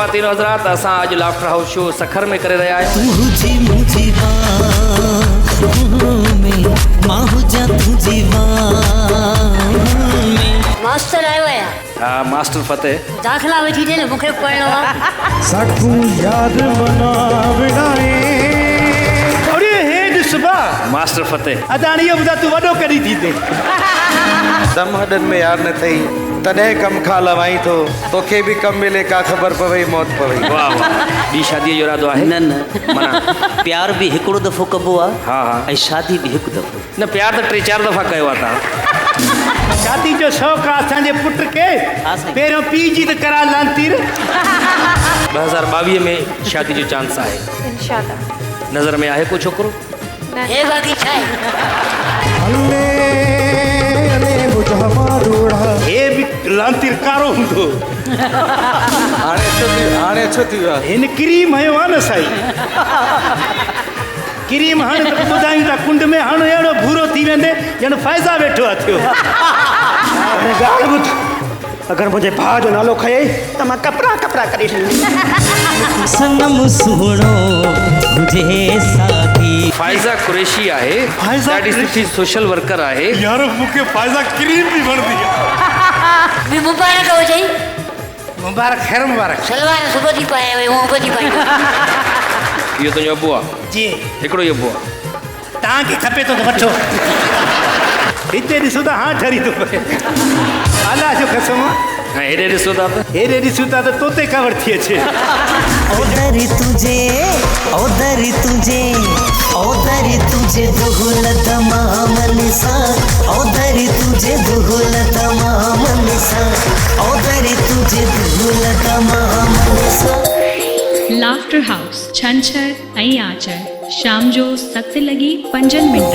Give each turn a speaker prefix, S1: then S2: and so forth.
S1: ख़वातीन हज़रात, असां अॼु लाफ्टर हाउस शो सखर में करे रहिया आहियूं।
S2: मास्टर आयो आया।
S1: हा, मास्टर फतेह।
S2: दाखला वठी दे न, मूंखे पढ़णो आहे।
S3: साकू याद बनावड़ाए अरे हे ॾिसबा
S1: मास्टर फतेह।
S3: अदाणी ॿुधा तूं वॾो कॾहिं थींदे
S4: दम हॾनि में यार न थई तॾहिं कम खां लवाई थो, तोखे बि कम मिले का ख़बर पवई मौत पवई।
S1: वाह वाह। ॿी शादीअ जो इरादो आहे?
S5: न
S1: माना
S5: प्यार भी हिकिड़ो दफ़ो कबो आहे।
S1: हा हा।
S5: ऐं शादी भी हिकु दफ़ो।
S1: न, प्यार त 3-4 दफ़ा कयो आहे तव्हां।
S3: शादी जो शौक़ु आहे असांजे पुट खे।
S5: हा साईं।
S3: पहिरियों पीउ जी त करा लांतीर।
S1: 2022 में शादी जो चांस आहे।
S6: इंशाल्लाह।
S1: नज़र में आहे को छोकिरो?
S2: हे बाक़ी छा आहे?
S3: हे बि लांतीर कारो हूंदो।
S4: हाणे छो थी वियो आहे?
S3: हिन क्रीम हयो आहे न साईं, क्रीम हाणे त ॿुधायूं था कुंड में हाणे अहिड़ो भूरो थी वेंदे ॼण फ़ाइज़ा वेठो आहे थियो। ॻाल्हि ॿुध, अगरि मुंहिंजे भाउ जो नालो खये त मां कपिड़ा कपिड़ा करे छॾींदुमि।
S5: सनम सुहिणो हुजे साथी।
S1: फ़ाइज़ा कुरैशी आहे।
S3: फ़ाइज़ा
S1: ॾाढी सुठी सोशल वर्कर आहे।
S3: यार मूंखे फ़ाइज़ा क्रीम बि वणंदी आहे।
S2: बि मुबारक हुजई।
S3: मुबारक, ख़ैर मुबारक।
S2: सलवार सुबह थी पाए वई, हूअं कोन थी पाए।
S1: इहो तुंहिंजो अबू आहे?
S3: जी।
S1: हिकिड़ो ई अबू आहे?
S3: तव्हांखे खपे थो त वठो। हिते ॾिसो त हां ठरी थो पए। अलाह जो कसम।
S1: ऐं हेॾे ॾिसो था त
S3: हेॾे ॾिसूं था त तोते कवर थी अचे।
S7: ओदरी तुझे ओदरी तुझे ओदरी तुझे दुहुल तमाम निसार ओदरी तुझे दुहुल तमाम निसार ओदरी तुझे दुहुल तमाम निसार।
S8: लाफ्टर हाउस छंछर ऐं आचर शाम जो 7 लॻी 5 मिंट।